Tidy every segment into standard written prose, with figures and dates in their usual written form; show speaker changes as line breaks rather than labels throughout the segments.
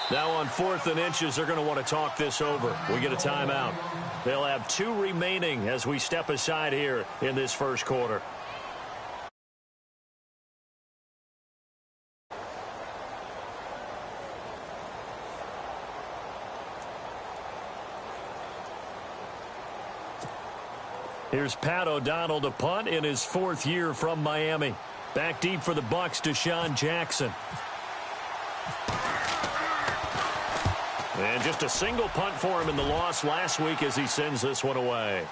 Now on 4th and inches, they're going to want to talk this over. We get a timeout. They'll have 2 remaining as we step aside here in this first quarter. Here's Pat O'Donnell to punt in his 4th year from Miami. Back deep for the Bucs, Deshaun Jackson. And just a single punt for him in the loss last week as he sends this one away.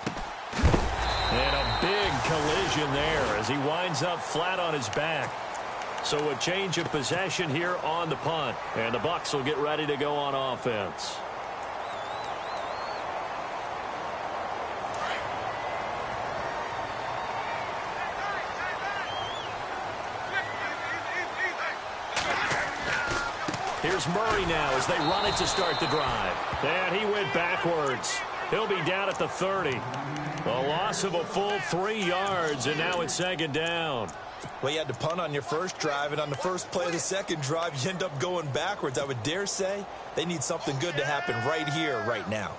And a big collision there as he winds up flat on his back. So a change of possession here on the punt. And the Bucs will get ready to go on offense. Here's Murray now as they run it to start the drive. And he went backwards. He'll be down at the 30. A loss of a full 3 yards, and now it's 2nd down.
Well, you had to punt on your first drive, and on the first play of the second drive, you end up going backwards. I would dare say they need something good to happen right here, right now.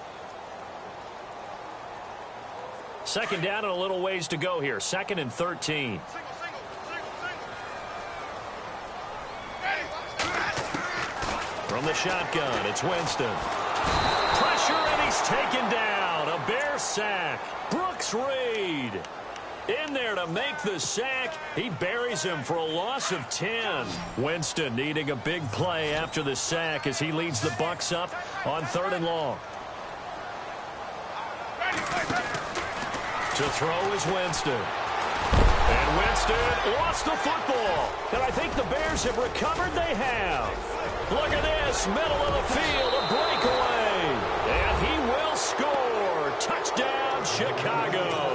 2nd down and a little ways to go here. 2nd and 13. From the shotgun, it's Winston. Pressure, and he's taken down. A Bear sack. Brooks Reed in there to make the sack. He buries him for a loss of 10. Winston needing a big play after the sack as he leads the Bucs up on 3rd and long. To throw is Winston. And Winston lost the football. And I think the Bears have recovered. They have. Look at this, middle of the field, a breakaway. And he will score. Touchdown, Chicago.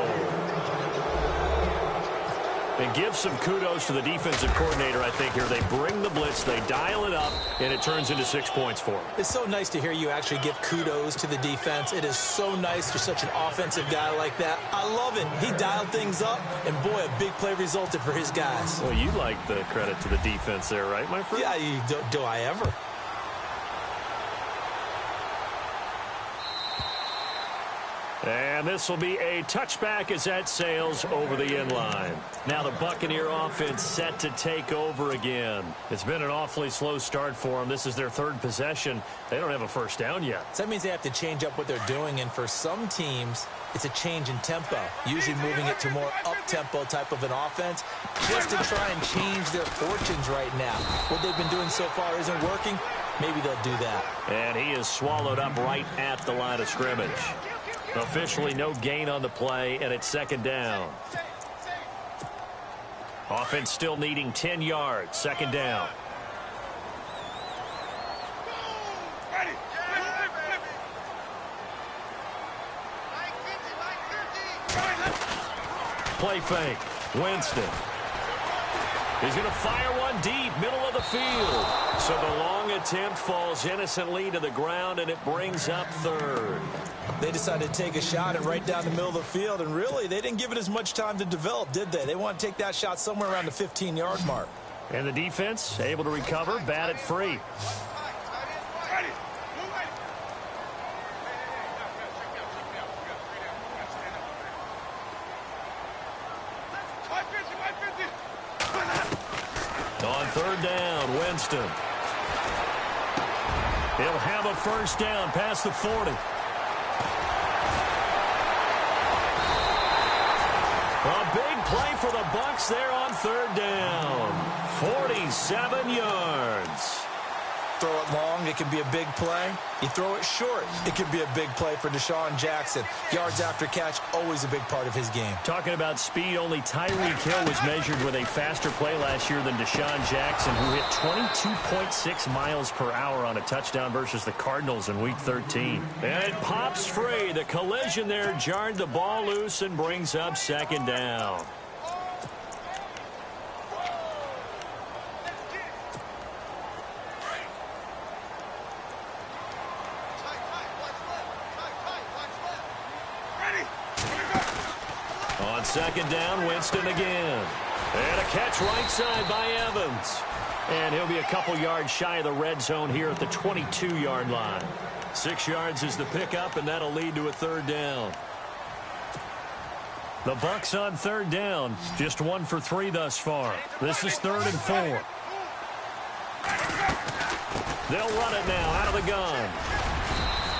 And give some kudos to the defensive coordinator, I think, here. They bring the blitz, they dial it up, and it turns into 6 points for them.
It's so nice to hear you actually give kudos to the defense. It is so nice you're such an offensive guy like that. I love it. He dialed things up, and boy, a big play resulted for his guys.
Well, you like the credit to the defense there, right, my friend?
Yeah, do I ever?
And this will be a touchback as that sails over the end line. Now the Buccaneer offense set to take over again. It's been an awfully slow start for them. This is their 3rd possession. They don't have a first down yet.
So that means they have to change up what they're doing, and for some teams, it's a change in tempo, usually moving it to more up-tempo type of an offense, just to try and change their fortunes right now. What they've been doing so far isn't working. Maybe they'll do that.
And he is swallowed up right at the line of scrimmage. Officially no gain on the play, and it's 2nd down. Offense still needing 10 yards. 2nd down. Play fake. Winston. He's going to fire one deep, middle of the field. So the long attempt falls innocently to the ground, and it brings up 3rd.
They decided to take a shot and right down the middle of the field, and really, they didn't give it as much time to develop, did they? They want to take that shot somewhere around the 15-yard mark.
And the defense able to recover, bat it free. On 3rd down, Winston. He'll have a first down past the 40. A big play for the Bucs there on 3rd down. 47 yards.
Throw it long, it can be a big play. You throw it short, it can be a big play for Deshaun Jackson. Yards after catch, always a big part of his game.
Talking about speed, only Tyreek Hill was measured with a faster play last year than Deshaun Jackson, who hit 22.6 miles per hour on a touchdown versus the Cardinals in Week 13. And it pops free. The collision there jarred the ball loose and brings up 2nd down. On 2nd down, Winston again. And a catch right side by Evans. And he'll be a couple yards shy of the red zone here at the 22-yard line. 6 yards is the pickup, and that'll lead to a third down. The Bucs on third down. Just 1 for 3 thus far. This is 3rd and 4. They'll run it now out of the gun.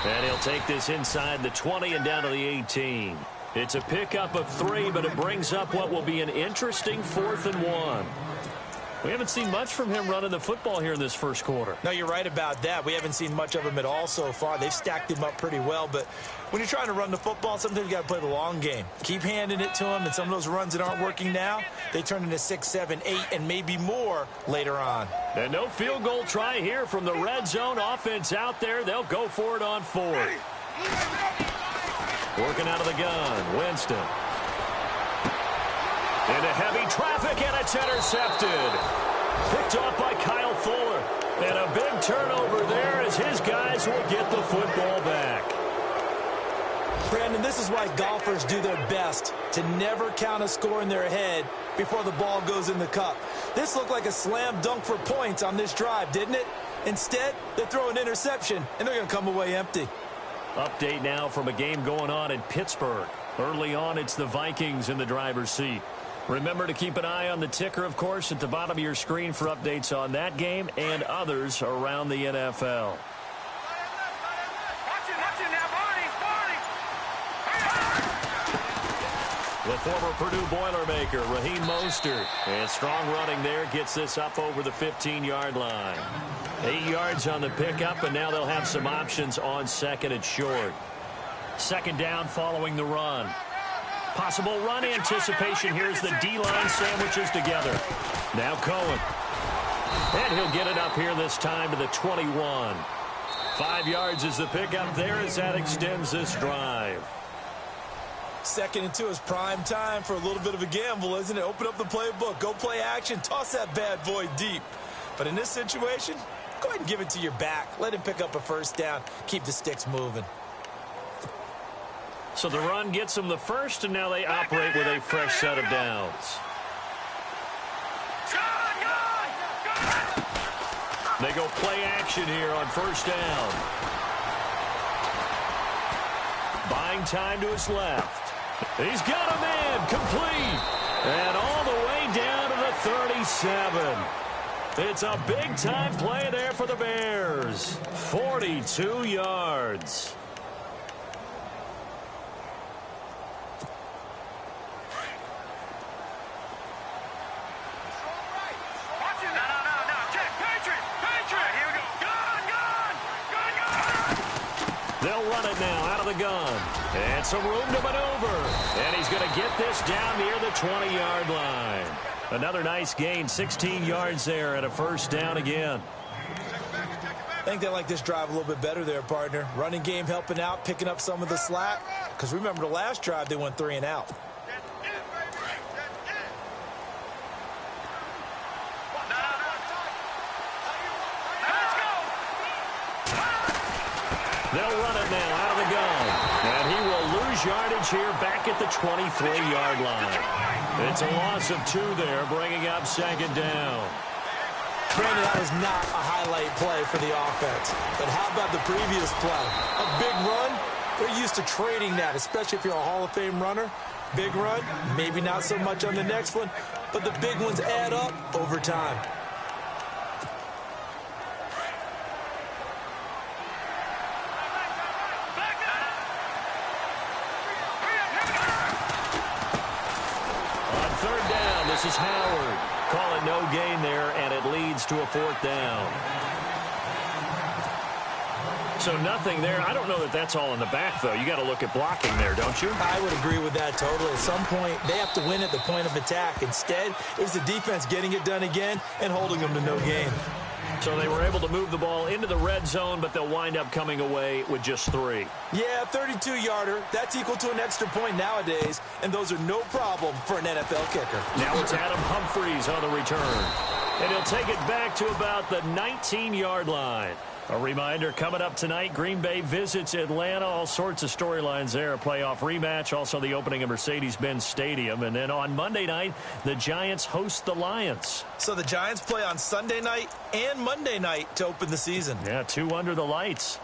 And he'll take this inside the 20 and down to the 18. It's a pickup of 3, but it brings up what will be an interesting 4th and 1. We haven't seen much from him running the football here in this first quarter.
No, you're right about that. We haven't seen much of him at all so far. They've stacked him up pretty well, but when you're trying to run the football, sometimes you got to play the long game. Keep handing it to him, and some of those runs that aren't working now, they turn into 6, 7, 8, and maybe more later on.
And no field goal try here from the red zone. Offense out there. They'll go for it on 4th. Working out of the gun, Winston. Into heavy traffic, and it's intercepted. Picked off by Kyle Fuller. And a big turnover there as his guys will get the football back.
Brandon, this is why golfers do their best to never count a score in their head before the ball goes in the cup. This looked like a slam dunk for points on this drive, didn't it? Instead, they throw an interception, and they're going to come away empty.
Update now from a game going on in Pittsburgh. Early on, it's the Vikings in the driver's seat. Remember to keep an eye on the ticker, of course, at the bottom of your screen for updates on that game and others around the NFL. The former Purdue Boilermaker, Raheem Mostert. And strong running there gets this up over the 15-yard line. 8 yards on the pickup, and now they'll have some options on 2nd and short. 2nd down following the run. Possible run anticipation. Here's the D-line sandwiches together. Now Cohen. And he'll get it up here this time to the 21. 5 yards is the pickup there as that extends this drive.
2nd and 2 is prime time for a little bit of a gamble, isn't it? Open up the playbook. Go play action. Toss that bad boy deep. But in this situation, go ahead and give it to your back. Let him pick up a 1st down. Keep the sticks moving.
So the run gets them the first, and now they operate with a fresh set of downs. They go play action here on 1st down. Buying time to his left. He's got a man complete. And all the way down to the 37. It's a big-time play there for the Bears. 42 yards. They'll run it now out of the gun. And some room to maneuver. And he's going to get this down near the 20-yard line. Another nice gain, 16 yards there and a 1st down again.
I think they like this drive a little bit better there, partner. Running game helping out, picking up some of the slack. Because remember the last drive, they went 3 and out.
They'll run it now out of the gun. And he will lose yardage here back at the 23-yard line. It's a loss of 2 there, bringing up 2nd down.
Brandon, that was not a highlight play for the offense. But how about the previous play? A big run? They're used to trading that, especially if you're a Hall of Fame runner. Big run, maybe not so much on the next one, but the big ones add up over time.
This is Howard. Calling no gain there, and it leads to a 4th down. So nothing there. I don't know that that's all in the back, though. You got to look at blocking there, don't you?
I would agree with that totally. At some point, they have to win at the point of attack. Instead, it was the defense getting it done again and holding them to no gain.
So they were able to move the ball into the red zone, but they'll wind up coming away with just 3.
Yeah, 32-yarder. That's equal to an extra point nowadays, and those are no problem for an NFL kicker.
Now it's Adam Humphries on the return. And he'll take it back to about the 19-yard line. A reminder, coming up tonight, Green Bay visits Atlanta. All sorts of storylines there. A playoff rematch, also the opening of Mercedes-Benz Stadium. And then on Monday night, the Giants host the Lions.
So the Giants play on Sunday night and Monday night to open the season.
Yeah, 2 under the lights.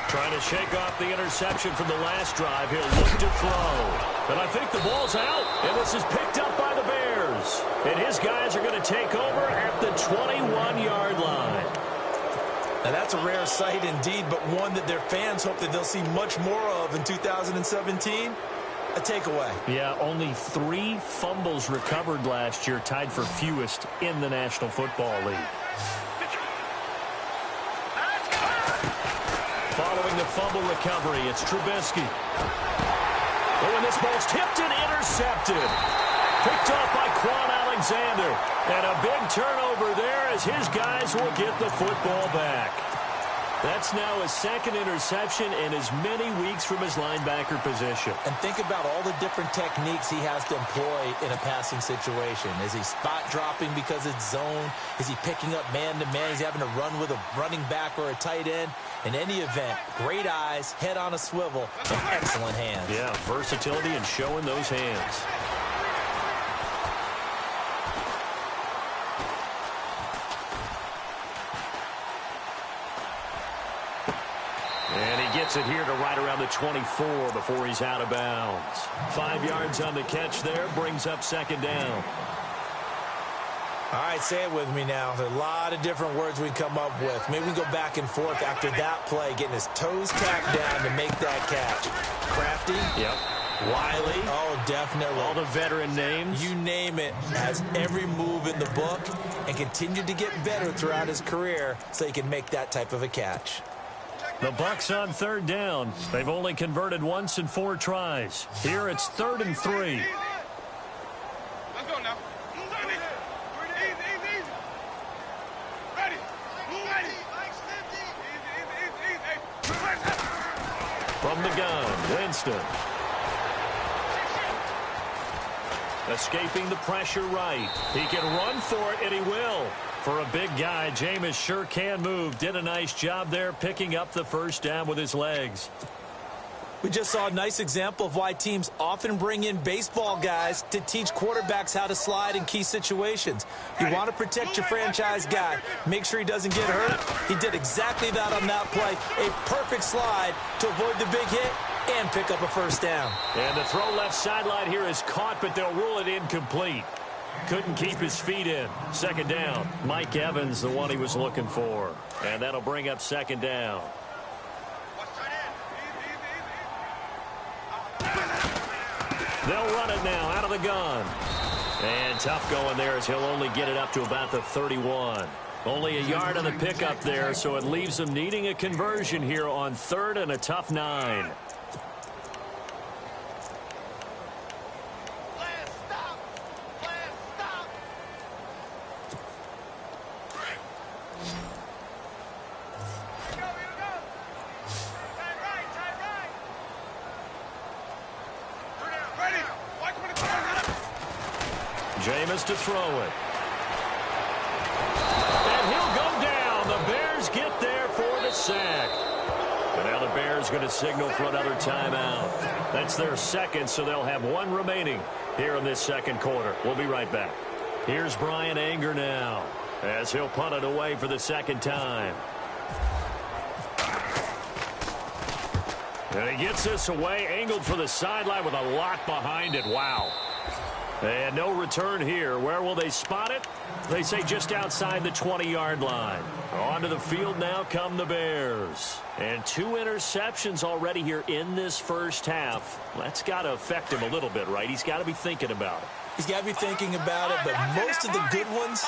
Trying to shake off the interception from the last drive. He'll look to throw. And I think the ball's out. And this is picked up by the Bears. And his guys are going to take over at the 21-yard line.
Now, that's a rare sight indeed, but one that their fans hope that they'll see much more of in 2017. A takeaway.
Yeah, only 3 fumbles recovered last year, tied for fewest in the National Football League. Following the fumble recovery, it's Trubisky. Oh, and this ball's tipped and intercepted. Picked off by Quan Alexander. And a big turnover there as his guys will get the football back. That's now his second interception in as many weeks from his linebacker position.
And think about all the different techniques he has to employ in a passing situation. Is he spot dropping because it's zone? Is he picking up man-to-man? Is he having to run with a running back or a tight end? In any event, great eyes, head on a swivel, and excellent hands.
Yeah, versatility and showing those hands. And he gets it here to right around the 24 before he's out of bounds. 5 yards on the catch there, brings up second down.
All right, say it with me now. There's a lot of different words we come up with. Maybe we go back and forth after that play, getting his toes tapped down to make that catch. Crafty.
Yep.
Wiley. Oh, definitely.
All the veteran names.
You name it. Has every move in the book and continued to get better throughout his career so he can make that type of a catch.
The Bucs on third down. They've only converted once in 4 tries. Here it's 3rd and 3.
Let's go now. Easy. Ready.
From the gun, Winston. Escaping the pressure right. He can run for it, and he will. For a big guy, Jameis sure can move. Did a nice job there picking up the first down with his legs.
We just saw a nice example of why teams often bring in baseball guys to teach quarterbacks how to slide in key situations. You want to protect your franchise guy. Make sure he doesn't get hurt. He did exactly that on that play. A perfect slide to avoid the big hit and pick up a first down.
And the throw left sideline here is caught, but they'll rule it incomplete. Couldn't keep his feet in. Second down. Mike Evans, the one he was looking for. And that'll bring up second down. They'll run it now out of the gun. And tough going there as he'll only get it up to about the 31. Only a yard on the pickup there, so it leaves them needing a conversion here on 3rd and a tough 9. Jameis to throw it. And he'll go down. The Bears get there for the sack. And now the Bears going to signal for another timeout. That's their second, so they'll have 1 remaining here in this second quarter. We'll be right back. Here's Brian Anger now as he'll punt it away for the second time. And he gets this away, angled for the sideline with a lot behind it. Wow. And no return here. Where will they spot it? They say just outside the 20-yard line. Onto the field now come the Bears. And 2 interceptions already here in this first half. That's got to affect him a little bit, right? He's got to be thinking about it.
He's got to be thinking about it, but most of the good ones,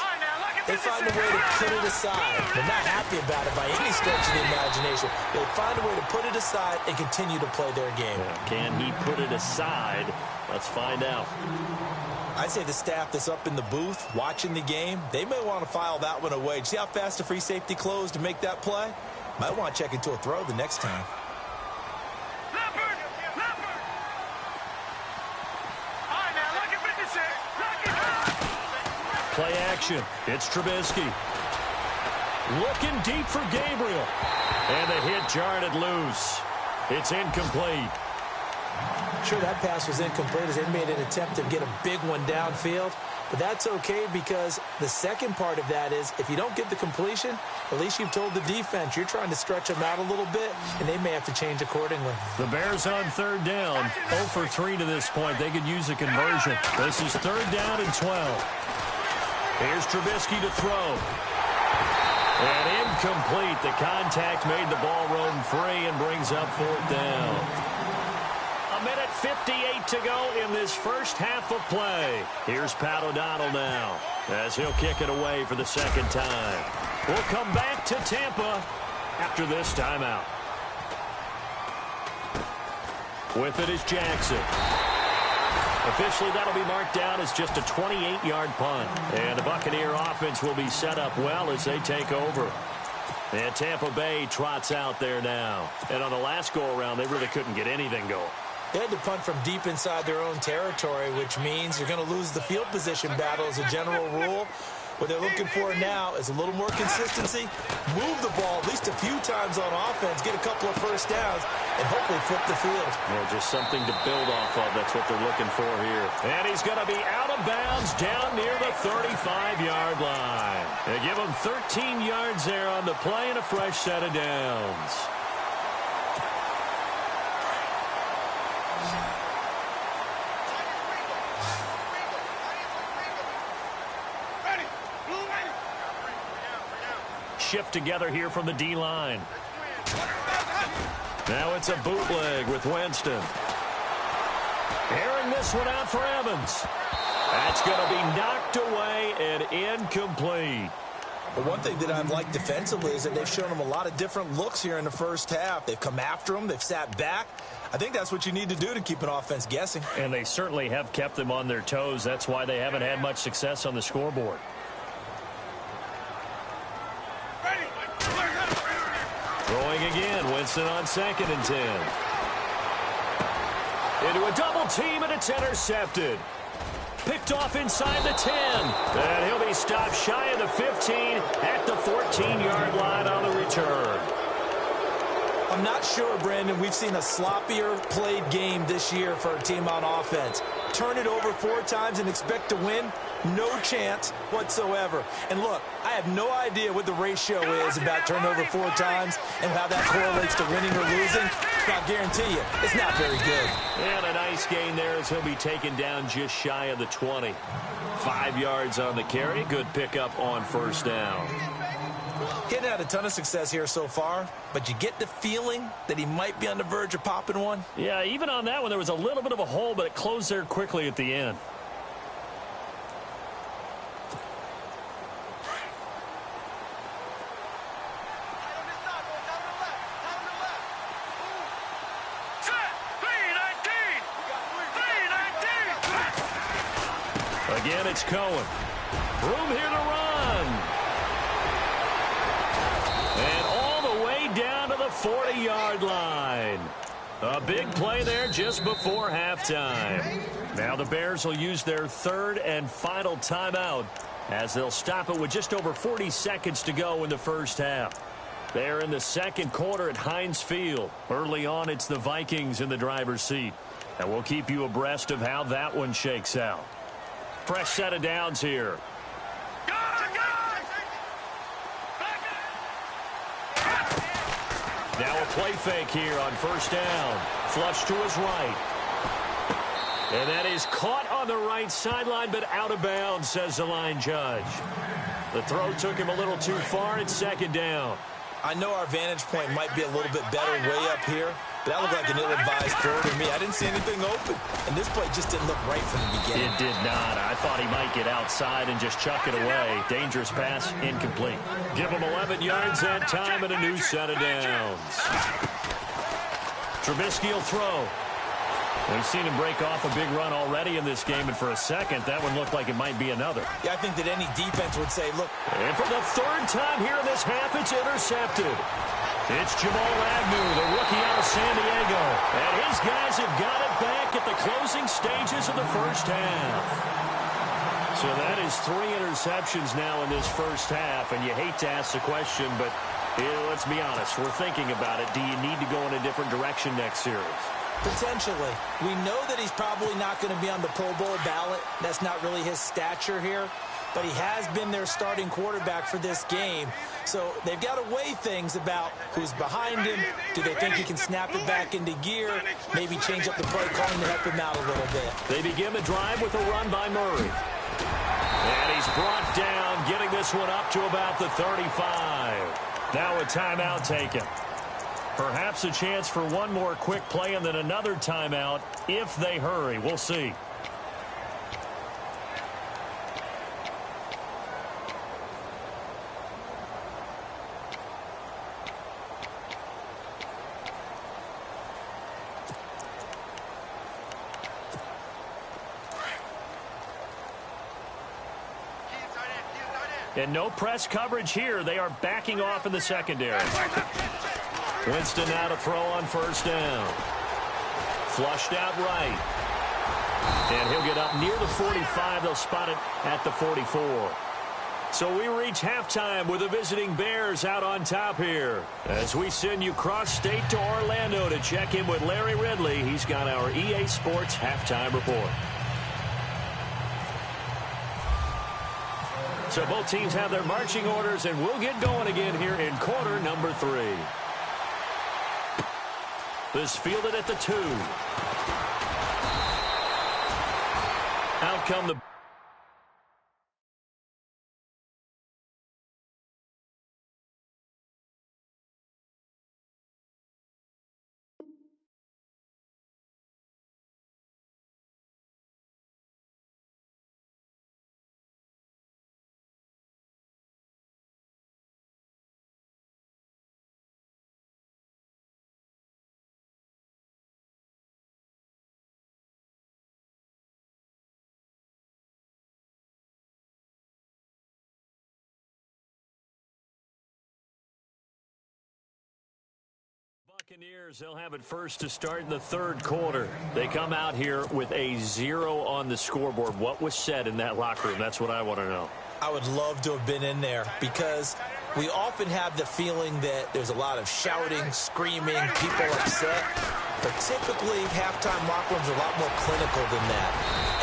they find a way to put it aside. They're not happy about it by any stretch of the imagination. They find a way to put it aside and continue to play their game.
Can he put it aside? Let's find out.
I say the staff that's up in the booth watching the game, they may want to file that one away. See how fast the free safety closed to make that play? Might want to check into a throw the next time.
Play action. It's Trubisky. Looking deep for Gabriel. And the hit jarred it loose. It's incomplete.
Sure, that pass was incomplete as they made an attempt to get a big one downfield. But that's okay because the second part of that is if you don't get the completion, at least you've told the defense you're trying to stretch them out a little bit, and they may have to change accordingly.
The Bears on third down. 0 for 3 to this point. They could use a conversion. This is third down and 12. Here's Trubisky to throw. And incomplete. The contact made the ball roam free and brings up fourth down. 1:58 to go in this first half of play. Here's Pat O'Donnell now as he'll kick it away for the second time. We'll come back to Tampa after this timeout. With it is Jackson. Officially, that'll be marked down as just a 28-yard punt. And the Buccaneer offense will be set up well as they take over. And Tampa Bay trots out there now. And on the last go-around, they really couldn't get anything going.
They had to punt from deep inside their own territory, which means you're going to lose the field position battle as a general rule. What they're looking for now is a little more consistency, move the ball at least a few times on offense, get a couple of first downs, and hopefully flip the field.
Well, just something to build off of. That's what they're looking for here. And he's going to be out of bounds down near the 35-yard line. They give him 13 yards there on the play and a fresh set of downs. Shift together here from the D-line. Now it's a bootleg with Winston. Airing this one out for Evans. That's going to be knocked away and incomplete.
But one thing that I've liked defensively is that they've shown them a lot of different looks here in the first half. They've come after them. They've sat back. I think that's what you need to do to keep an offense guessing.
And they certainly have kept them on their toes. That's why they haven't had much success on the scoreboard. Throwing again, Winston on 2nd and 10. Into a double team, and it's intercepted. Picked off inside the 10. And he'll be stopped shy of the 15 at the 14-yard line on the return.
I'm not sure, Brandon, we've seen a sloppier played game this year for a team on offense. Turn it over 4 times and expect to win? No chance whatsoever. And look, I have no idea what the ratio is about turnover 4 times and how that correlates to winning or losing. But I'll guarantee you, it's not very good.
And a nice gain there as he'll be taken down just shy of the 20. 5 yards on the carry. Good pickup on first down.
Getting had a ton of success here so far, but you get the feeling that he might be on the verge of popping one.
Yeah, even on that one, there was a little bit of a hole, but it closed there quickly at the end. Again, it's Cohen. Room here to run. And all the way down to the 40-yard line. A big play there just before halftime. Now the Bears will use their third and final timeout as they'll stop it with just over 40 seconds to go in the first half. They're in the second quarter at Heinz Field. Early on, it's the Vikings in the driver's seat. And we'll keep you abreast of how that one shakes out. Fresh set of downs here. Now a play fake here on first down. Flush to his right. And that is caught on the right sideline, but out of bounds, says the line judge. The throw took him a little too far. It's second down.
I know our vantage point might be a little bit better way up here, but that looked like an ill-advised throw to me. I didn't see anything open, and this play just didn't look right from the beginning.
It did not. I thought he might get outside and just chuck it away. Dangerous pass, incomplete. Give him 11 yards that time and a new set of downs. Trubisky will throw. We've seen him break off a big run already in this game, and for a second, that one looked like it might be another.
Yeah, I think that any defense would say, look.
And for the third time here in this half, it's intercepted. It's Jamal Agnew, the rookie out of San Diego. And his guys have got it back at the closing stages of the first half. So that is 3 interceptions now in this first half, and you hate to ask the question, but let's be honest, we're thinking about it. Do you need to go in a different direction next series?
Potentially. We know that he's probably not going to be on the Pro Bowl ballot. That's not really his stature here. But he has been their starting quarterback for this game. So they've got to weigh things about who's behind him. Do they think he can snap it back into gear? Maybe change up the play calling to help him out a little bit.
They begin the drive with a run by Murray. And he's brought down, getting this one up to about the 35. Now a timeout taken. Perhaps a chance for one more quick play and then another timeout if they hurry. We'll see. And no press coverage here. They are backing off in the secondary. Winston now to throw on first down. Flushed out right. And he'll get up near the 45. They'll spot it at the 44. So we reach halftime with the visiting Bears out on top here. As we send you cross-state to Orlando to check in with Larry Ridley. He's got our EA Sports halftime report. So both teams have their marching orders, and we'll get going again here in quarter number 3. This fielded at the 2. Out come the... Buccaneers, they'll have it first to start in the third quarter. They come out here with a 0 on the scoreboard. What was said in that locker room? That's what I want to know.
I would love to have been in there because we often have the feeling that there's a lot of shouting, screaming, people upset. But typically, halftime locker rooms are a lot more clinical than that.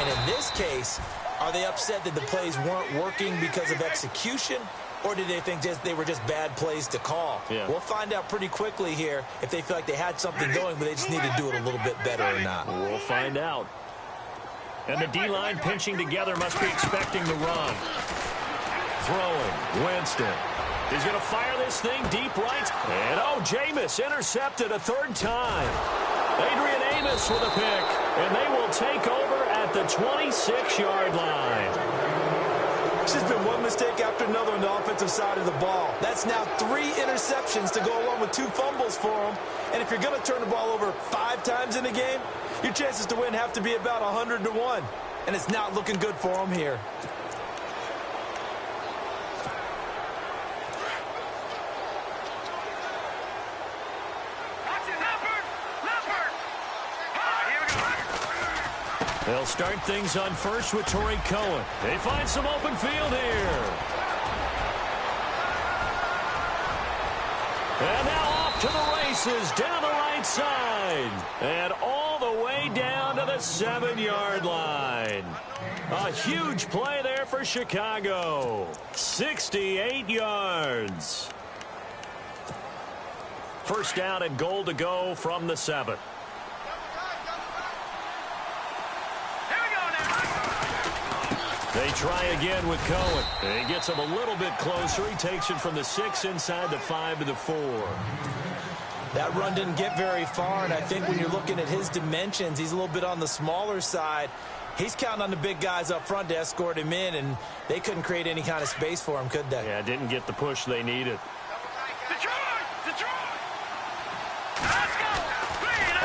And in this case, are they upset that the plays weren't working because of execution? Or did they think they were just bad plays to call?
Yeah.
We'll find out pretty quickly here if they feel like they had something going, but they just need to do it a little bit better or not.
We'll find out. And the D-line pinching together must be expecting the run. Throwing. Winston. He's going to fire this thing deep right. And, Jameis intercepted a third time. Adrian Amos with a pick. And they will take over at the 26-yard line.
It's just been one mistake after another on the offensive side of the ball. That's now 3 interceptions to go along with 2 fumbles for him. And if you're going to turn the ball over 5 times in a game, your chances to win have to be about 100-1. And it's not looking good for him here.
They'll start things on first with Torrey Cohen. They find some open field here. And now off to the races down the right side. And all the way down to the 7-yard line. A huge play there for Chicago. 68 yards. First down and goal to go from the 7. They try again with Cohen. He gets him a little bit closer. He takes it from the 6 inside the 5 to the 4.
That run didn't get very far, and I think when you're looking at his dimensions, he's a little bit on the smaller side. He's counting on the big guys up front to escort him in, and they couldn't create any kind of space for him, could they?
Yeah, didn't get the push they needed.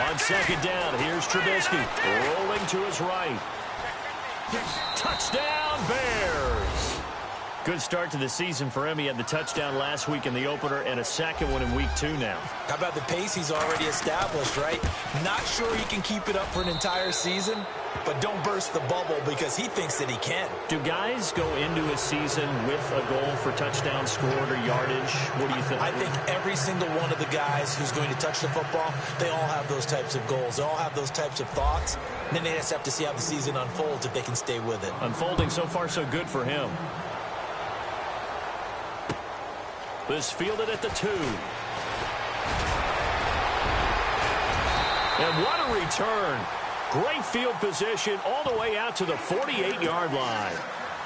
On On second down, here's Trubisky rolling to his right. Touchdown, Bears. Good start to the season for him. He had the touchdown last week in the opener and a second one in week 2 now.
How about the pace he's already established, right? Not sure he can keep it up for an entire season, but don't burst the bubble because he thinks that he can.
Do guys go into a season with a goal for touchdown scored or yardage? What do you think?
I think every single one of the guys who's going to touch the football, they all have those types of goals. They all have those types of thoughts. And then they just have to see how the season unfolds if they can stay with it.
Unfolding so far so good for him. This fielded at the 2. And what a return. Great field position all the way out to the 48-yard line.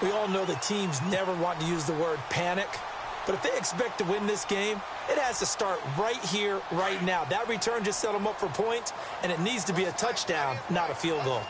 We all know that teams never want to use the word panic. But if they expect to win this game, it has to start right here, right now. That return just set them up for points, and it needs to be a touchdown, not a field goal.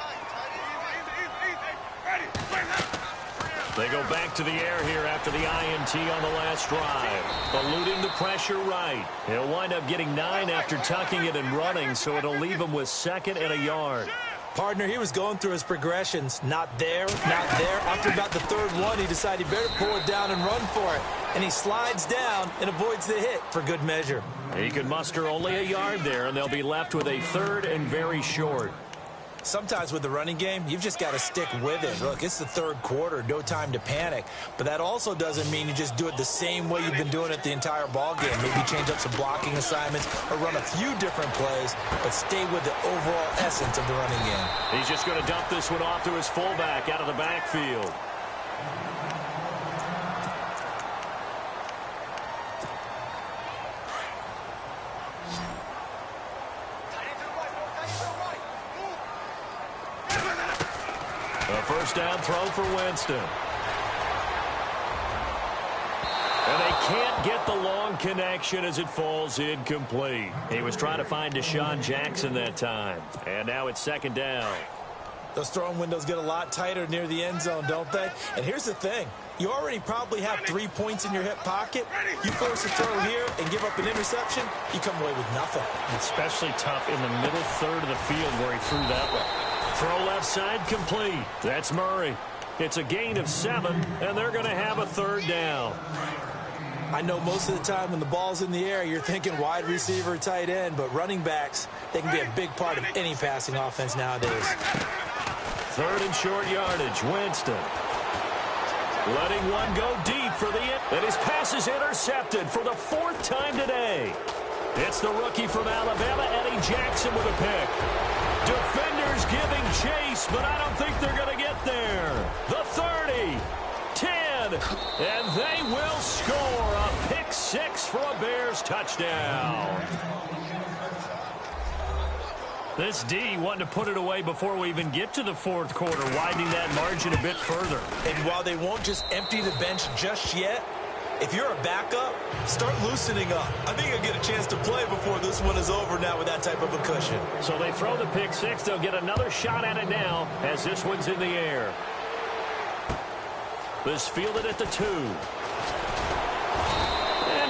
They go back to the air here after the INT on the last drive. Eluding the pressure right. He'll wind up getting 9 after tucking it and running, so it'll leave him with 2nd and a yard.
Partner, he was going through his progressions. Not there, not there. After about the 3rd one, he decided he better pull it down and run for it. And he slides down and avoids the hit for good measure.
He could muster only a yard there, and they'll be left with a 3rd and very short.
Sometimes with the running game, you've just got to stick with it. Look, it's the 3rd quarter, no time to panic. But that also doesn't mean you just do it the same way you've been doing it the entire ball game. Maybe change up some blocking assignments or run a few different plays, but stay with the overall essence of the running game.
He's just going to dump this one off to his fullback out of the backfield. First down throw for Winston. And they can't get the long connection as it falls incomplete. He was trying to find Deshaun Jackson that time. And now it's 2nd down.
Those throwing windows get a lot tighter near the end zone, don't they? And here's the thing. You already probably have 3 points in your hip pocket. You force a throw here and give up an interception, you come away with nothing.
Especially tough in the middle 3rd of the field where he threw that one. Throw left side complete. That's Murray. It's a gain of 7, and they're going to have a 3rd down.
I know most of the time when the ball's in the air, you're thinking wide receiver, tight end, but running backs, they can be a big part of any passing offense nowadays.
3rd and short yardage. Winston letting one go deep for the and his pass is intercepted for the 4th time today. It's the rookie from Alabama, Eddie Jackson, with a pick. Defenders giving chase, but I don't think they're going to get there. The 30, 10, and they will score a pick 6 for a Bears touchdown. This D wanting to put it away before we even get to the 4th quarter, widening that margin a bit further.
And while they won't just empty the bench just yet, if you're a backup, start loosening up. I think you'll get a chance to play before this one is over now with that type of a cushion.
So they throw the pick 6. They'll get another shot at it now as this one's in the air. This fielded at the 2. And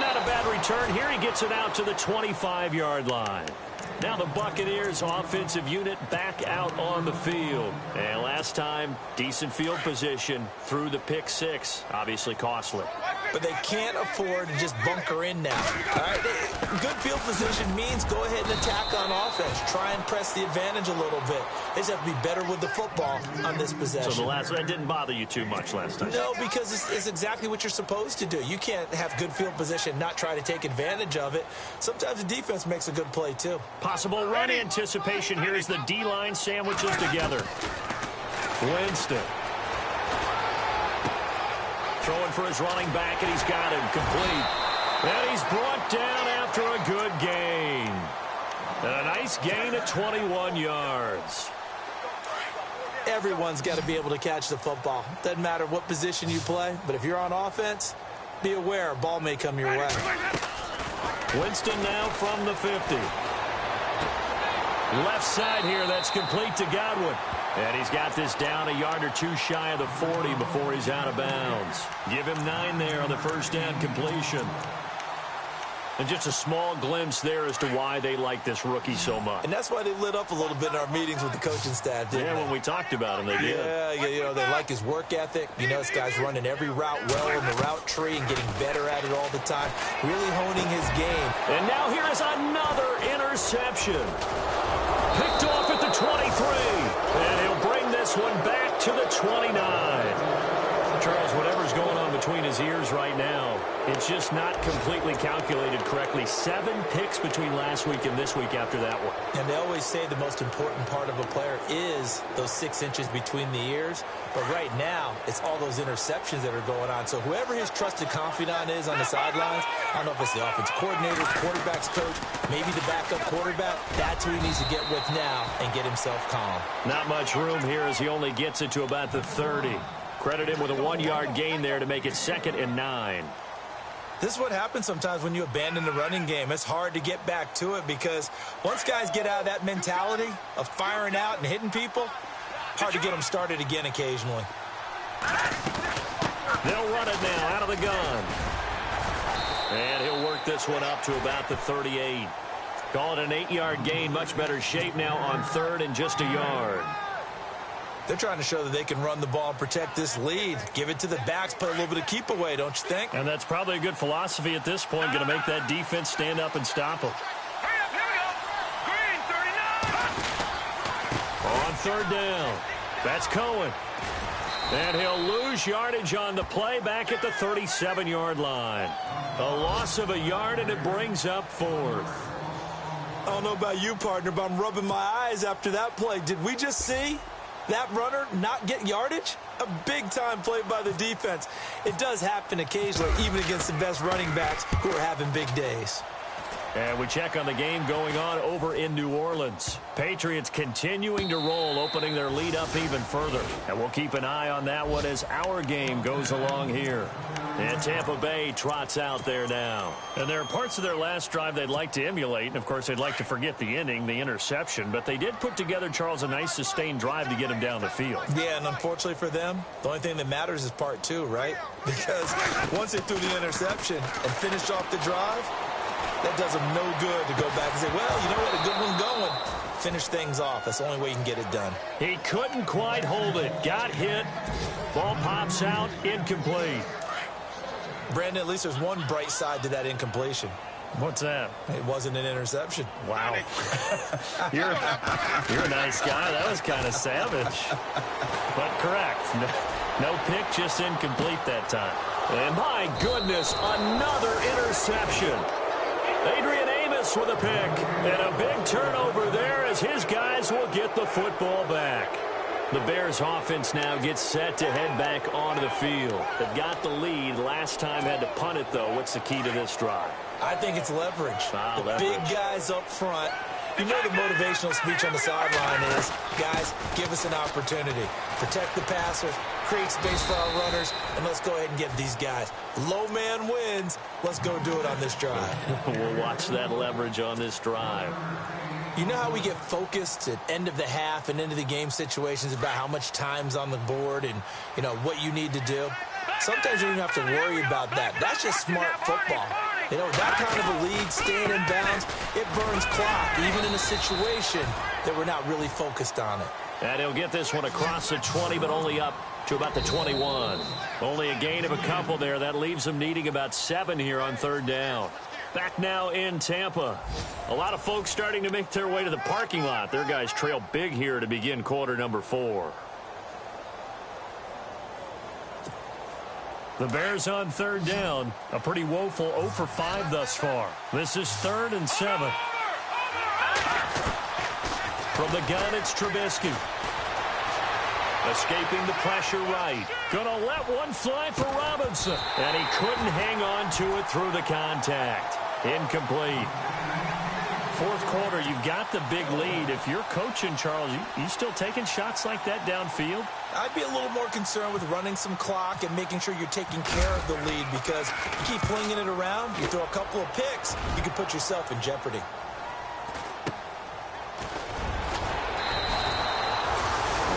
not a bad return. Here he gets it out to the 25-yard line. Now the Buccaneers offensive unit back out on the field. And last time, decent field position through the pick 6. Obviously costly.
But they can't afford to just bunker in now. All right? Good field position means go ahead and attack on offense. Try and press the advantage a little bit. They just have to be better with the football on this possession.
So that didn't bother you too much last time?
No, because it's exactly what you're supposed to do. You can't have good field position and not try to take advantage of it. Sometimes the defense makes a good play, too.
Possible run anticipation here as the D-line sandwiches together. Winston. Throwing for his running back, and he's got him complete. And he's brought down after a good gain. And a nice gain of 21 yards.
Everyone's got to be able to catch the football. Doesn't matter what position you play, but if you're on offense, be aware a ball may come your way.
Winston now from the 50. Left side here, that's complete to Godwin. And he's got this down a yard or 2 shy of the 40 before he's out of bounds. Give him 9 there on the first down completion. And just a small glimpse there as to why they like this rookie so much.
And that's why they lit up a little bit in our meetings with the coaching staff, didn't they?
When we talked about him, they did.
Yeah, they like his work ethic. You know, this guy's running every route well in the route tree and getting better at it all the time, really honing his game.
And now here is another interception. Picked off at the 23. And he'll bring this one back to the 29. Charles, whatever's going on between his ears right now, it's just not completely calculated correctly. 7 picks between last week and this week after that one.
And they always say the most important part of a player is those 6 inches between the ears. But right now, it's all those interceptions that are going on. So whoever his trusted confidant is on the sidelines, I don't know if it's the offense coordinator, quarterback's coach, maybe the backup quarterback, that's who he needs to get with now and get himself calm.
Not much room here as he only gets it to about the 30. Credit him with a 1-yard gain there to make it 2nd and 9.
This is what happens sometimes when you abandon the running game. It's hard to get back to it because once guys get out of that mentality of firing out and hitting people, hard to get them started again occasionally.
They'll run it now out of the gun. And he'll work this one up to about the 38. Call it an 8-yard gain. Much better shape now on 3rd and just a yard.
They're trying to show that they can run the ball and protect this lead. Give it to the backs, play a little bit of keep away, don't you think?
And that's probably a good philosophy at this point, going to make that defense stand up and stop them. On 3rd down, that's Cohen. And he'll lose yardage on the play back at the 37-yard line. A loss of a yard, and it brings up 4th.
I don't know about you, partner, but I'm rubbing my eyes after that play. Did we just see that runner not get yardage? A big-time play by the defense. It does happen occasionally, even against the best running backs who are having big days.
And we check on the game going on over in New Orleans. Patriots continuing to roll, opening their lead up even further. And we'll keep an eye on that one as our game goes along here. And Tampa Bay trots out there now. And there are parts of their last drive they'd like to emulate. And, of course, they'd like to forget the inning, the interception. But they did put together, Charles, a nice sustained drive to get him down the field.
Yeah, and unfortunately for them, the only thing that matters is part 2, right? Because once they threw the interception and finished off the drive, that does them no good to go back and say, well, you know what, a good one going. Finish things off. That's the only way you can get it done.
He couldn't quite hold it. Got hit. Ball pops out. Incomplete.
Brandon, at least there's one bright side to that incompletion.
What's that?
It wasn't an interception.
Wow. You're a nice guy. That was kind of savage. But correct. No pick, just incomplete that time. And my goodness, another interception. Adrian Amos with a pick. And a big turnover there as his guys will get the football back. The Bears offense now gets set to head back onto the field. They've got the lead. Last time had to punt it, though. What's the key to this drive?
I think it's leverage. The
leverage.
Big guys up front. You know the motivational speech on the sideline is, guys, give us an opportunity. Protect the passer, create space for our runners, and let's go ahead and get these guys. Low man wins. Let's go do it on this drive.
We'll watch that leverage on this drive.
You know how we get focused at end of the half and into the game situations about how much time's on the board and, you know, what you need to do? Sometimes you don't have to worry about that. That's just smart football. You know, that kind of a lead, staying in bounds, it burns clock, even in a situation that we're not really focused on it.
And he'll get this one across the 20, but only up to about the 21. Only a gain of a couple there. That leaves them needing about 7 here on 3rd down. Back now in Tampa. A lot of folks starting to make their way to the parking lot. Their guys trail big here to begin quarter number 4. The Bears on 3rd down. A pretty woeful 0 for 5 thus far. This is 3rd and 7. From the gun, it's Trubisky. Escaping the pressure right. Gonna let one fly for Robinson. And he couldn't hang on to it through the contact. Incomplete. 4th quarter, you've got the big lead. If you're coaching, Charles, you still taking shots like that downfield?
I'd be a little more concerned with running some clock and making sure you're taking care of the lead, because you keep flinging it around, you throw a couple of picks, you could put yourself in jeopardy.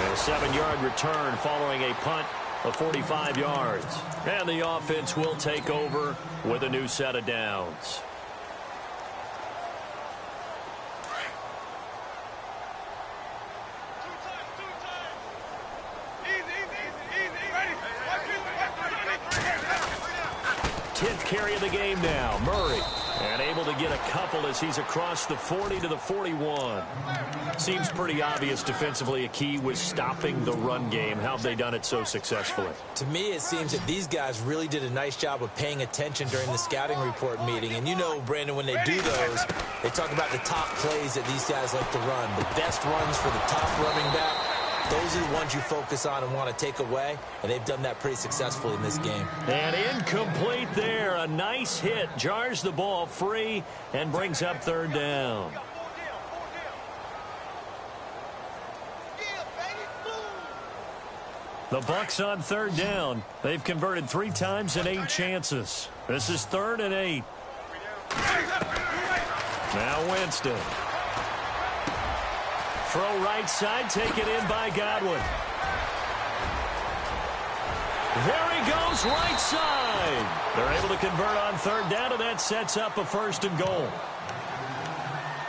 And a 7-yard return following a punt of 45 yards. And the offense will take over with a new set of downs. carry of the game now. Murray. And able to get a couple as he's across the 40 to the 41. Seems pretty obvious defensively a key was stopping the run game. How have they done it so successfully?
To me, it seems that these guys really did a nice job of paying attention during the scouting report meeting. And you know, Brandon, when they do those, they talk about the top plays that these guys like to run. The best runs for the top running back. Those are the ones you focus on and want to take away, and they've done that pretty successfully in this game.
And incomplete there. A nice hit. Jars the ball free and brings up third down. The Bucs on third down. They've converted 3 times in 8 chances. This is 3rd and 8. Now Winston. Throw right side, taken in by Godwin. There he goes, right side. They're able to convert on third down, and that sets up a 1st and goal.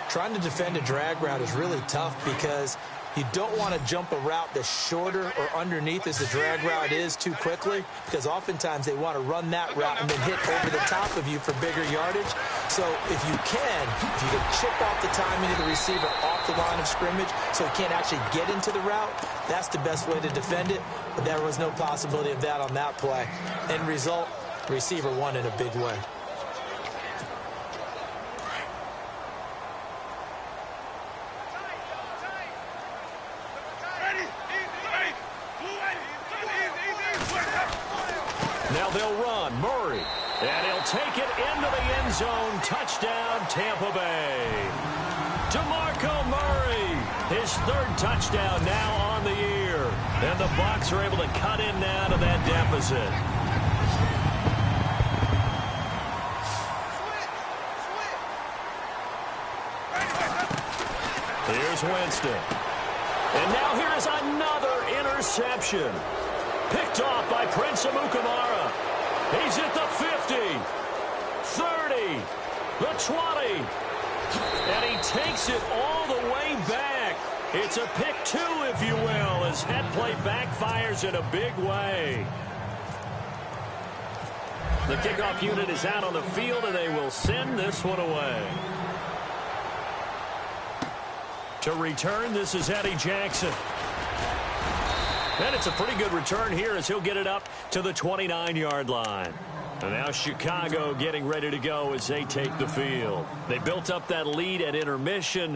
Trying to defend a drag route is really tough because you don't want to jump a route that's shorter or underneath as the drag route is too quickly, because oftentimes they want to run that route and then hit over the top of you for bigger yardage. So if you can chip off the timing of the receiver off the line of scrimmage so he can't actually get into the route, that's the best way to defend it. But there was no possibility of that on that play. End result, receiver won in a big way.
Now they'll run. Murray. And he'll take it into the end zone. Touchdown, Tampa Bay. DeMarco Murray. His 3rd touchdown now on the year. And the Bucs are able to cut in now to that deficit. Here's Winston. And now here is another interception. Picked off by Prince Amukamara. He's at the 50, 30, the 20. And he takes it all the way back. It's a pick 2, if you will, as that play backfires in a big way. The kickoff unit is out on the field, and they will send this one away. To return, this is Eddie Jackson. And it's a pretty good return here as he'll get it up to the 29-yard line. And now Chicago getting ready to go as they take the field. They built up that lead at intermission,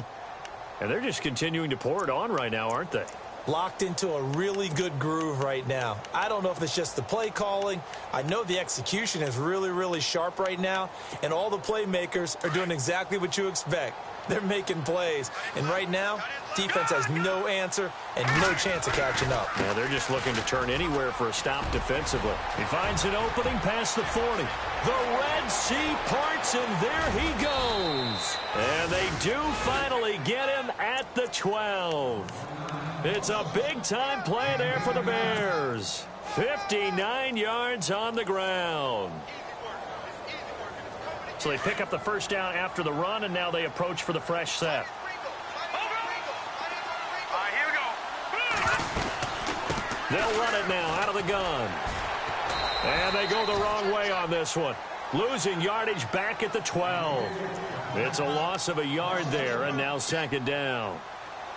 and they're just continuing to pour it on right now, aren't they?
Locked into a really good groove right now. I don't know if it's just the play calling. I know the execution is really, really sharp right now, and all the playmakers are doing exactly what you expect. They're making plays. And right now, defense has no answer and no chance of catching up.
Now they're just looking to turn anywhere for a stop defensively. He finds an opening past the 40. The Red Sea parts, and there he goes. And they do finally get him at the 12. It's a big-time play there for the Bears. 59 yards on the ground. So they pick up the 1st down after the run, and now they approach for the fresh set. They'll run it now out of the gun. And they go the wrong way on this one. Losing yardage back at the 12. It's a loss of a yard there, and now 2nd down.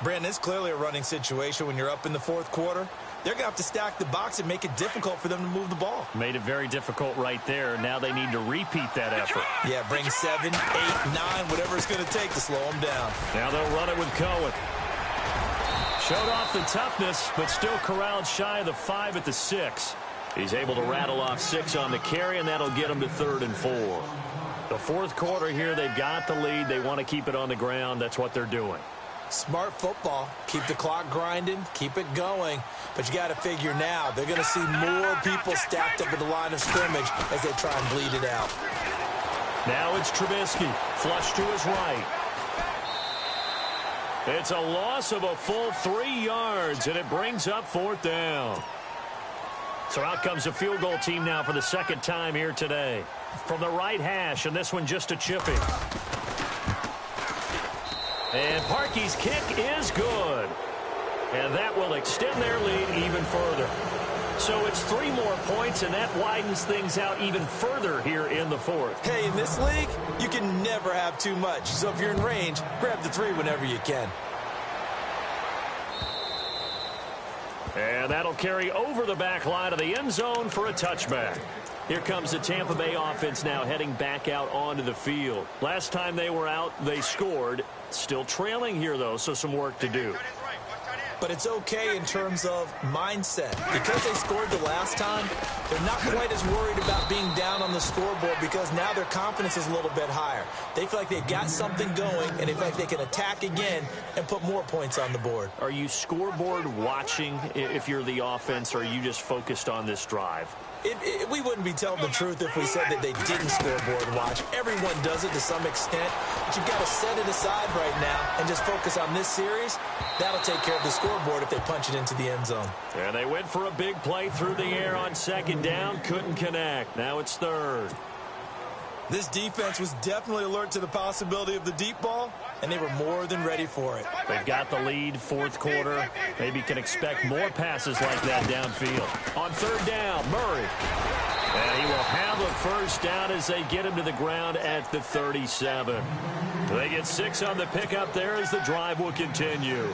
Brandon, it's clearly a running situation when you're up in the 4th quarter. They're going to have to stack the box and make it difficult for them to move the ball.
Made it very difficult right there. Now they need to repeat that effort.
Yeah, bring 7, 8, 9, whatever it's going to take to slow them down.
Now they'll run it with Cohen. Showed off the toughness, but still corralled shy of the 5 at the 6. He's able to rattle off 6 on the carry, and that'll get him to 3rd and 4. The 4th quarter here, they've got the lead. They want to keep it on the ground. That's what they're doing.
Smart football. Keep the clock grinding. Keep it going. But you got to figure now they're going to see more people stacked up at the line of scrimmage as they try and bleed it out.
Now it's Trubisky. Flush to his right. It's a loss of a full 3 yards, and it brings up 4th down. So out comes a field goal team now for the 2nd time here today. From the right hash, and this one just a chipping. And Parkey's kick is good. And that will extend their lead even further. So it's 3 more points, and that widens things out even further here in the fourth.
Hey, in this league, you can never have too much. So if you're in range, grab the 3 whenever you can.
And that'll carry over the back line of the end zone for a touchback. Here comes the Tampa Bay offense now heading back out onto the field. Last time they were out, they scored. Still trailing here, though, so some work to do.
But it's okay in terms of mindset. Because they scored the last time, they're not quite as worried about being down on the scoreboard because now their confidence is a little bit higher. They feel like they've got something going, and they feel like they can attack again and put more points on the board.
Are you scoreboard watching if you're the offense, or are you just focused on this drive?
We wouldn't be telling the truth if we said that they didn't scoreboard watch. Everyone does it to some extent, but you've got to set it aside right now and just focus on this series. That'll take care of the scoreboard if they punch it into the end zone.
And they went for a big play through the air on second down. Couldn't connect. Now it's third.
This defense was definitely alert to the possibility of the deep ball, and they were more than ready for it.
They've got the lead, fourth quarter. Maybe can expect more passes like that downfield. On third down, Murray. And he will have a first down as they get him to the ground at the 37. They get 6 on the pickup there as the drive will continue.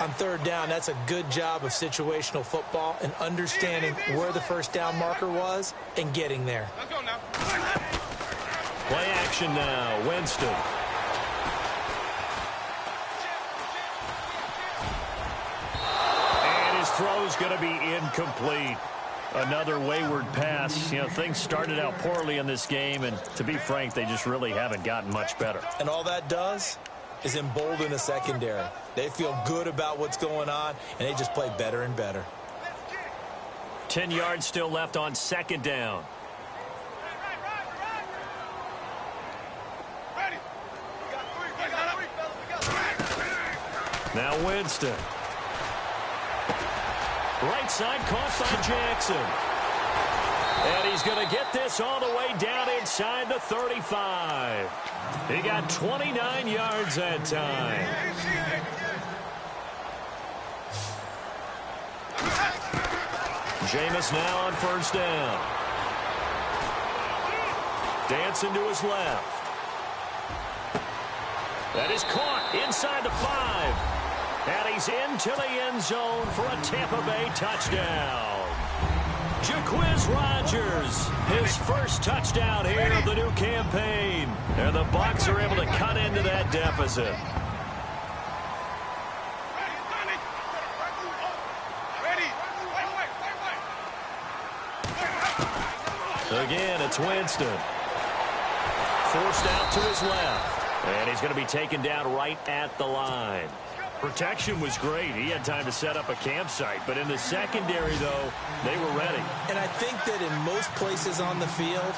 On third down, that's a good job of situational football and understanding where the first down marker was and getting there.
Let's go now.
Play action now, Winston. And his throw's going to be incomplete. Another wayward pass. You know, things started out poorly in this game, and to be frank, they just really haven't gotten much better.
And all that does is embolden the secondary. They feel good about what's going on, and they just play better and better.
10 yards still left on second down. Now Winston. Right side caught by Jackson. And he's going to get this all the way down inside the 35. He got 29 yards that time. Jameis now on first down. Dancing to his left. That is caught inside the 5. And he's into the end zone for a Tampa Bay touchdown. Jaquiz Rodgers, his first touchdown here of the new campaign. And the Bucs are able to cut into that deficit. Again, it's Winston. Forced out to his left. And he's going to be taken down right at the line. Protection was great. He had time to set up a campsite. But in the secondary, though, they were ready.
And I think that in most places on the field,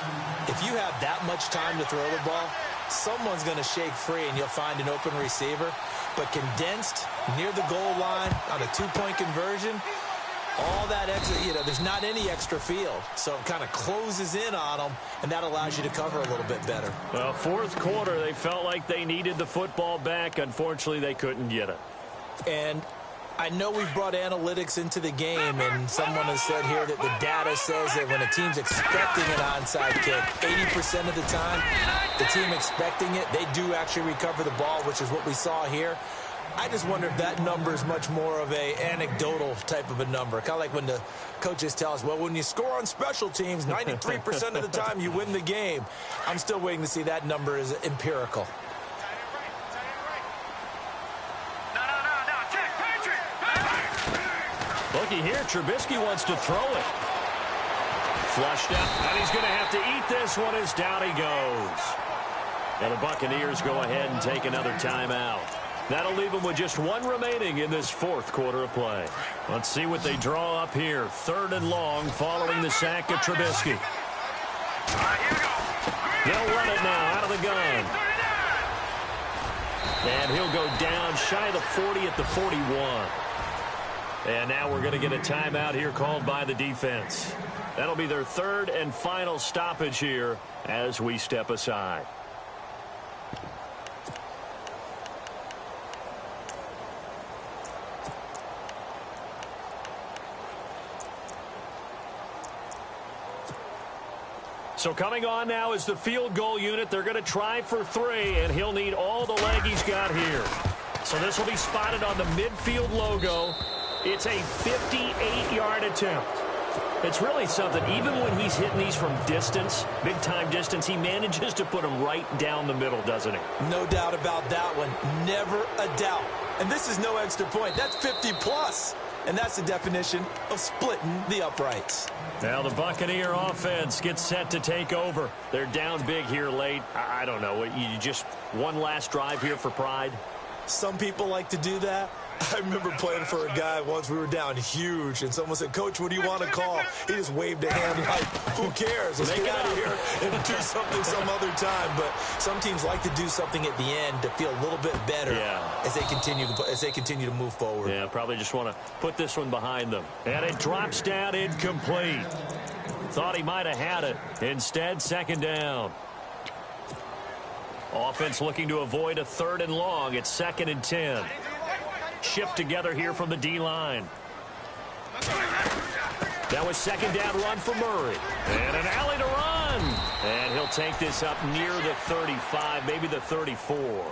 if you have that much time to throw the ball, someone's going to shake free and you'll find an open receiver. But condensed near the goal line on a 2-point conversion, all that extra, you know, there's not any extra field. So it kind of closes in on them, and that allows you to cover a little bit better.
Well, fourth quarter, they felt like they needed the football back. Unfortunately, they couldn't get it.
And I know we've brought analytics into the game, and someone has said here that the data says that when a team's expecting an onside kick, 80% of the time, the team expecting it, they do actually recover the ball, which is what we saw here. I just wonder if that number is much more of a anecdotal type of a number. Kind of like when the coaches tell us, well, when you score on special teams, 93% of the time you win the game. I'm still waiting to see that number is empirical.
Looky here, Trubisky wants to throw it. Flushed out, and he's going to have to eat this one as down he goes. And the Buccaneers go ahead and take another timeout. That'll leave them with just 1 remaining in this fourth quarter of play. Let's see what they draw up here. 3rd and long following the sack of Trubisky. They'll run it now out of the gun. And he'll go down shy of the 40 at the 41. And now we're going to get a timeout here called by the defense. That'll be their 3rd and final stoppage here as we step aside. So coming on now is the field goal unit. They're going to try for 3, and he'll need all the leg he's got here. So this will be spotted on the midfield logo. It's a 58-yard attempt. It's really something. Even when he's hitting these from distance, big-time distance, he manages to put them right down the middle, doesn't he?
No doubt about that one. Never a doubt. And this is no extra point. That's 50-plus. And that's the definition of splitting the uprights.
Now the Buccaneer offense gets set to take over. They're down big here late. I don't know. You just one last drive here for pride?
Some people like to do that. I remember playing for a guy once. We were down huge, and someone said, "Coach, what do you want to call?" He just waved a hand like, "Who cares? Let's get out of here and do something some other time." But some teams like to do something at the end to feel a little bit better as they continue to move forward.
Yeah, probably just want to put this one behind them. And it drops down incomplete. Thought he might have had it. Instead, second down. Offense looking to avoid a 3rd and long. It's 2nd and 10. Shift together here from the D-line. That was 2nd down run for Murray. And an alley to run. And he'll take this up near the 35, maybe the 34.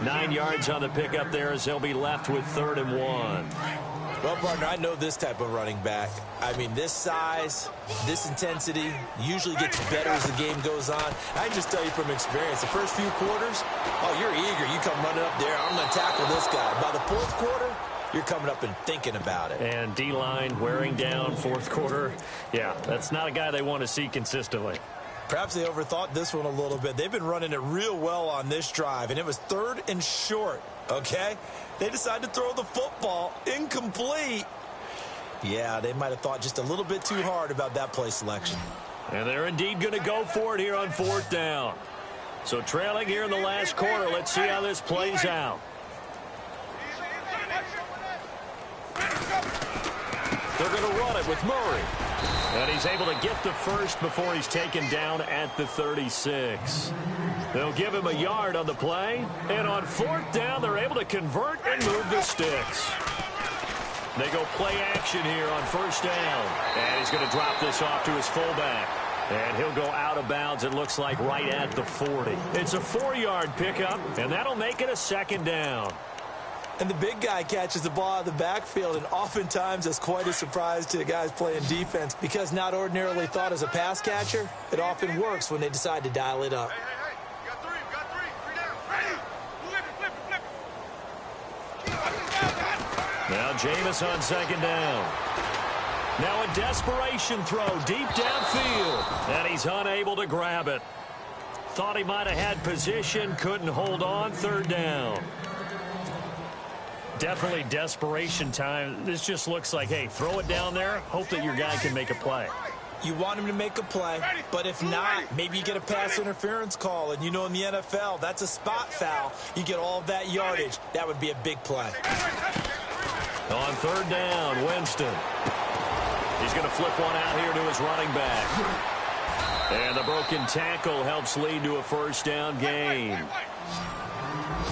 9 yards on the pickup there as they'll be left with 3rd and 1.
Well, partner, I know this type of running back. I mean, this size, this intensity usually gets better as the game goes on. I can just tell you from experience, the first few quarters, oh, you're eager. You come running up there, I'm going to tackle this guy. By the 4th quarter, you're coming up and thinking about it.
And D-line wearing down 4th quarter. Yeah, that's not a guy they want to see consistently.
Perhaps they overthought this one a little bit. They've been running it real well on this drive, and it was 3rd and short, okay? They decided to throw the football incomplete. Yeah, they might have thought just a little bit too hard about that play selection.
And they're indeed going to go for it here on 4th down. So trailing here in the last quarter, let's see how this plays out. They're going to run it with Murray. And he's able to get the first before he's taken down at the 36. They'll give him a yard on the play. And on 4th down, they're able to convert and move the sticks. They go play action here on 1st down. And he's going to drop this off to his fullback. And he'll go out of bounds, it looks like, right at the 40. It's a 4-yard pickup, and that'll make it a 2nd down.
And the big guy catches the ball out of the backfield, and oftentimes that's quite a surprise to the guys playing defense because not ordinarily thought as a pass catcher, it often works when they decide to dial it up.
Hey, you got 3, three down. Ready? Flip it.
Now Jameis on 2nd down. Now a desperation throw deep downfield, and he's unable to grab it. Thought he might have had position, couldn't hold on, 3rd down. Definitely desperation time. This just looks like, hey, throw it down there, hope that your guy can make a play.
You want him to make a play, but if not, maybe you get a pass interference call, and you know in the NFL, that's a spot foul. You get all of that yardage. That would be a big play.
On 3rd down, Winston. He's going to flip one out here to his running back. And the broken tackle helps lead to a 1st down gain.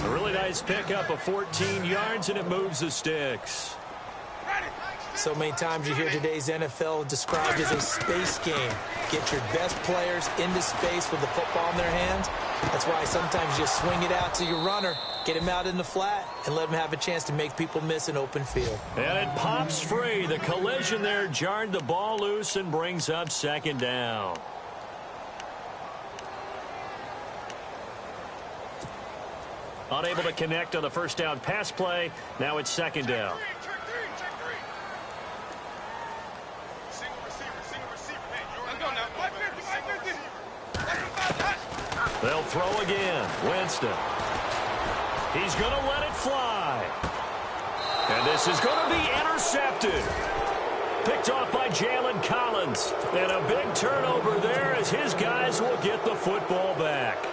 A really nice pickup of 14 yards, and it moves the sticks.
So many times you hear today's NFL described as a space game. Get your best players into space with the football in their hands. That's why sometimes you swing it out to your runner, get him out in the flat, and let him have a chance to make people miss an open field.
And it pops free. The collision there jarred the ball loose and brings up 2nd down. Unable to connect on the 1st down pass play. Now it's 2nd down. They'll throw again. Winston. He's going to let it fly. And this is going to be intercepted. Picked off by Jalen Collins. And a big turnover there as his guys will get the football back.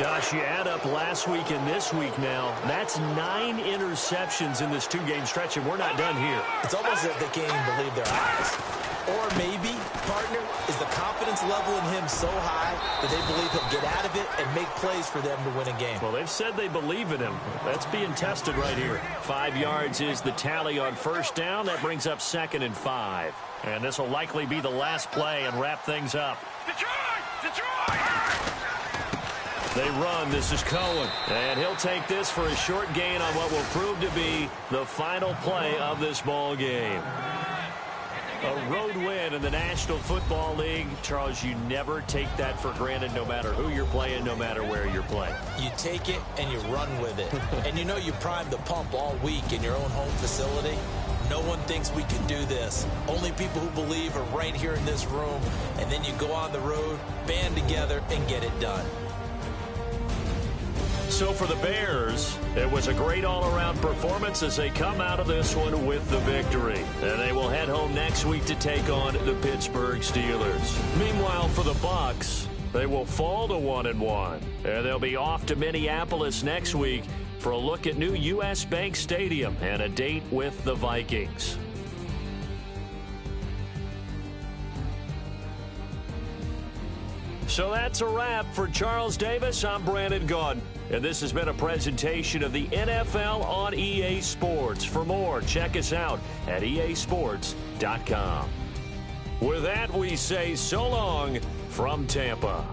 Gosh, you add up last week and this week now. That's 9 interceptions in this 2-game stretch, and we're not done here.
It's almost as if they can't even believe their eyes. Or maybe, partner, is the confidence level in him so high that they believe he'll get out of it and make plays for them to win a game.
Well, they've said they believe in him. That's being tested right here. 5 yards is the tally on 1st down. That brings up 2nd and 5. And this will likely be the last play and wrap things up.
Detroit!
They run. This is Cohen. And he'll take this for a short gain on what will prove to be the final play of this ball game. A road win in the National Football League. Charles, you never take that for granted no matter who you're playing, no matter where you're playing.
You take it and you run with it. And you know you primed the pump all week in your own home facility. No one thinks we can do this. Only people who believe are right here in this room. And then you go on the road, band together, and get it done.
So for the Bears, it was a great all-around performance as they come out of this one with the victory. And they will head home next week to take on the Pittsburgh Steelers. Meanwhile, for the Bucs, they will fall to 1-1. And they'll be off to Minneapolis next week for a look at new U.S. Bank Stadium and a date with the Vikings. So that's a wrap. For Charles Davis, I'm Brandon Gaudin. And this has been a presentation of the NFL on EA Sports. For more, check us out at easports.com. With that, we say so long from Tampa.